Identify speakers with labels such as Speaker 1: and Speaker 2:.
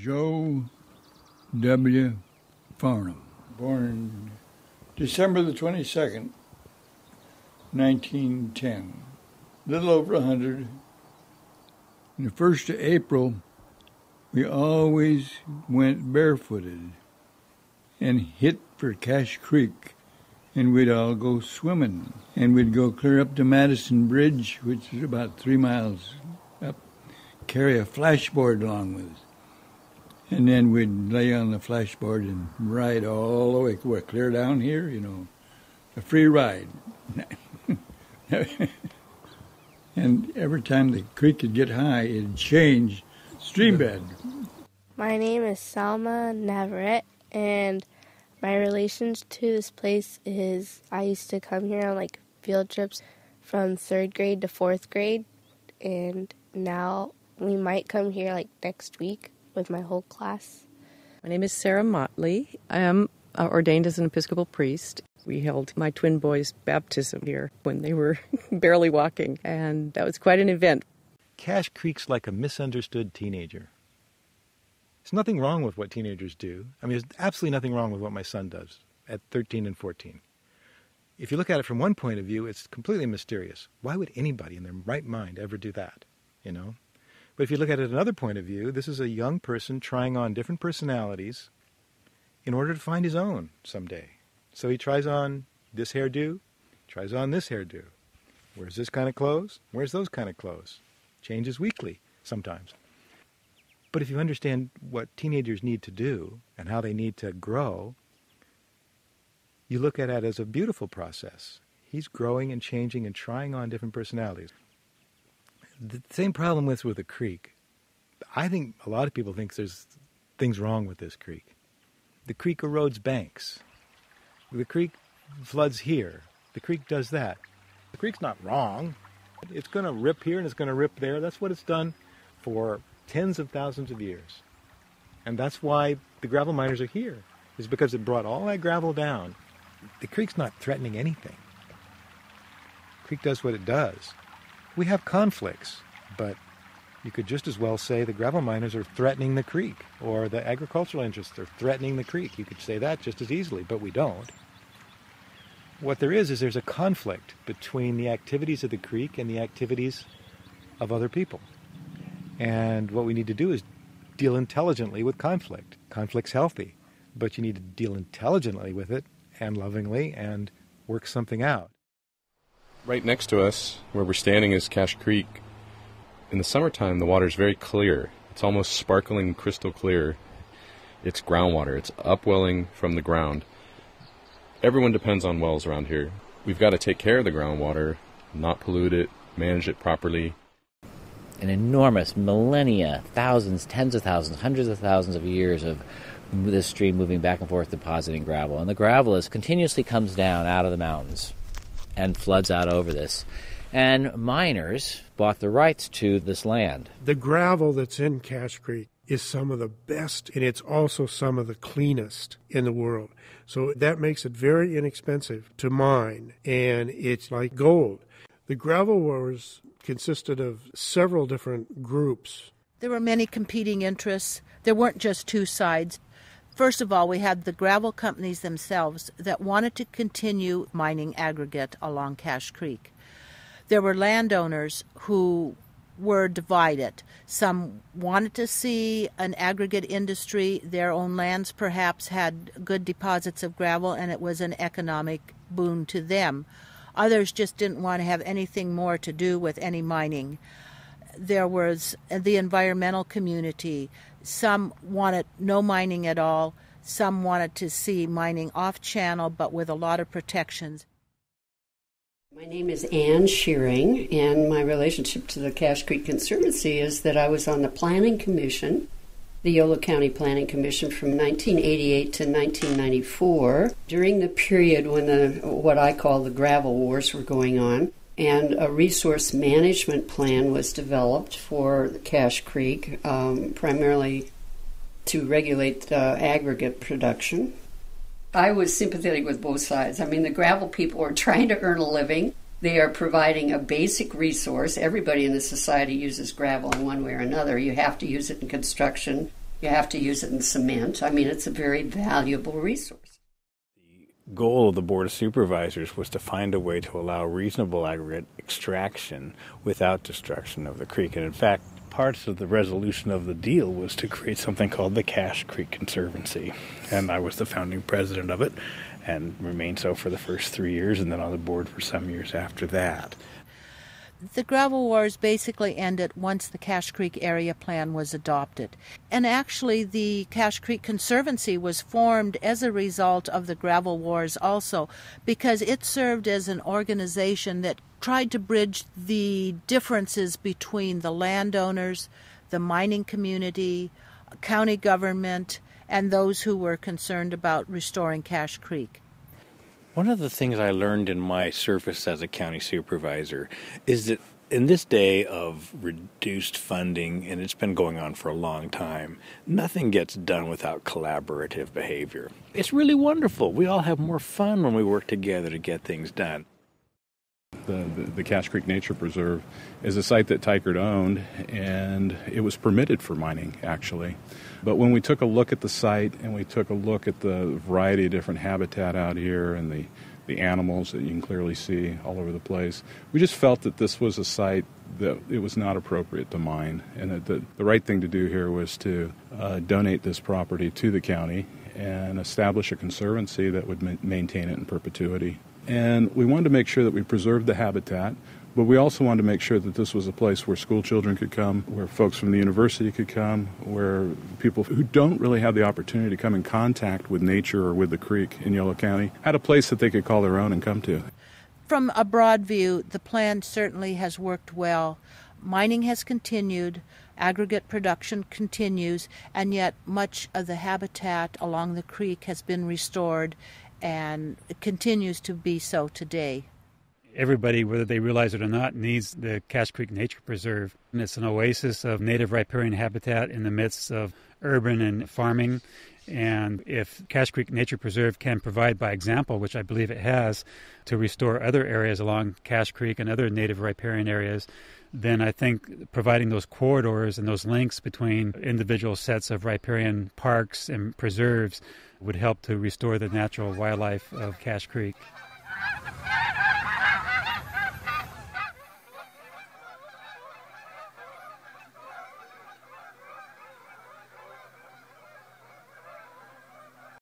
Speaker 1: Joe W. Farnham, born December the 22nd, 1910. Little over 100. On the 1st of April, we always went barefooted and hit for Cache Creek, and we'd all go swimming. And we'd go clear up to Madison Bridge, which is about 3 miles up, carry a flashboard along with us. And then we'd lay on the flashboard and ride all the way. We're clear down here, a free ride. And every time the creek would get high, it'd change stream bed.
Speaker 2: My name is Salma Navarette, and my relations to this place is I used to come here on field trips from 3rd grade to 4th grade, and now we might come here next week with my whole class.
Speaker 3: My name is Sarah Motley. I am ordained as an Episcopal priest. We held my twin boys' baptism here when they were barely walking, and that was quite an event.
Speaker 4: Cache Creek's like a misunderstood teenager. There's nothing wrong with what teenagers do. There's absolutely nothing wrong with what my son does at 13 and 14. If you look at it from one point of view, it's completely mysterious. Why would anybody in their right mind ever do that, But if you look at it another point of view, this is a young person trying on different personalities in order to find his own someday. So he tries on this hairdo, tries on this hairdo. Wears this kind of clothes, wears those kind of clothes. Changes weekly sometimes. But if you understand what teenagers need to do and how they need to grow, you look at it as a beautiful process. He's growing and changing and trying on different personalities. The same problem with the creek. I think a lot of people think there's things wrong with this creek. The creek erodes banks. The creek floods here. The creek does that. The creek's not wrong. It's going to rip here and it's going to rip there. That's what it's done for tens of thousands of years. And that's why the gravel miners are here, is because it brought all that gravel down. The creek's not threatening anything. The creek does what it does. We have conflicts, but you could just as well say the gravel miners are threatening the creek, or the agricultural interests are threatening the creek. You could say that just as easily, but we don't. What there is there's a conflict between the activities of the creek and the activities of other people. And what we need to do is deal intelligently with conflict. Conflict's healthy, but you need to deal intelligently with it and lovingly and work something out.
Speaker 5: Right next to us, where we're standing, is Cache Creek. In the summertime, the water's very clear. It's almost sparkling crystal clear. It's groundwater. It's upwelling from the ground. Everyone depends on wells around here. We've got to take care of the groundwater, not pollute it, manage it properly.
Speaker 6: An enormous millennia, thousands, tens of thousands, hundreds of thousands of years of this stream moving back and forth, depositing gravel. And the gravel continuously comes down out of the mountains and floods out over this. And miners bought the rights to this land.
Speaker 7: The gravel that's in Cache Creek is some of the best, and it's also some of the cleanest in the world. So that makes it very inexpensive to mine, and it's like gold. The gravel wars consisted of several different groups.
Speaker 8: There were many competing interests. There weren't just two sides. First of all, we had the gravel companies themselves that wanted to continue mining aggregate along Cache Creek. There were landowners who were divided. Some wanted to see an aggregate industry. Their own lands perhaps had good deposits of gravel, and it was an economic boon to them. Others just didn't want to have anything more to do with any mining. There was the environmental community. Some wanted no mining at all. Some wanted to see mining off-channel, but with a lot of protections.
Speaker 9: My name is Ann Shearing, and my relationship to the Cache Creek Conservancy is that I was on the Planning Commission, the Yolo County Planning Commission, from 1988 to 1994, during the period when what I call the gravel wars were going on, and a resource management plan was developed for Cache Creek, primarily to regulate aggregate production. I was sympathetic with both sides. The gravel people are trying to earn a living. They are providing a basic resource. Everybody in the society uses gravel in one way or another. You have to use it in construction. You have to use it in cement. I mean, it's a very valuable resource.
Speaker 10: The goal of the Board of Supervisors was to find a way to allow reasonable aggregate extraction without destruction of the creek. And in fact, parts of the resolution of the deal was to create something called the Cache Creek Conservancy. And I was the founding president of it and remained so for the first 3 years and then on the board for some years after that.
Speaker 8: The gravel wars basically ended once the Cache Creek Area Plan was adopted. And actually, the Cache Creek Conservancy was formed as a result of the gravel wars also, because it served as an organization that tried to bridge the differences between the landowners, the mining community, county government, and those who were concerned about restoring Cache Creek.
Speaker 10: One of the things I learned in my service as a county supervisor is that in this day of reduced funding, and it's been going on for a long time, nothing gets done without collaborative behavior. It's really wonderful. We all have more fun when we work together to get things done.
Speaker 5: The Cache Creek Nature Preserve is a site that Teichert owned, and it was permitted for mining, actually. But when we took a look at the site and we took a look at the variety of different habitat out here and the animals that you can clearly see all over the place, we just felt that this was a site that it was not appropriate to mine, and that the right thing to do here was to donate this property to the county and establish a conservancy that would maintain it in perpetuity. And we wanted to make sure that we preserved the habitat, but we also wanted to make sure that this was a place where school children could come, where folks from the university could come, where people who don't really have the opportunity to come in contact with nature or with the creek in Yolo County had a place that they could call their own and come to.
Speaker 8: From a broad view, the plan certainly has worked well. Mining has continued, aggregate production continues, and yet much of the habitat along the creek has been restored, and it continues to be so today.
Speaker 11: Everybody, whether they realize it or not, needs the Cache Creek Nature Preserve. And it's an oasis of native riparian habitat in the midst of urban and farming. And if Cache Creek Nature Preserve can provide by example, which I believe it has, to restore other areas along Cache Creek and other native riparian areas, then I think providing those corridors and those links between individual sets of riparian parks and preserves would help to restore the natural wildlife of Cache Creek.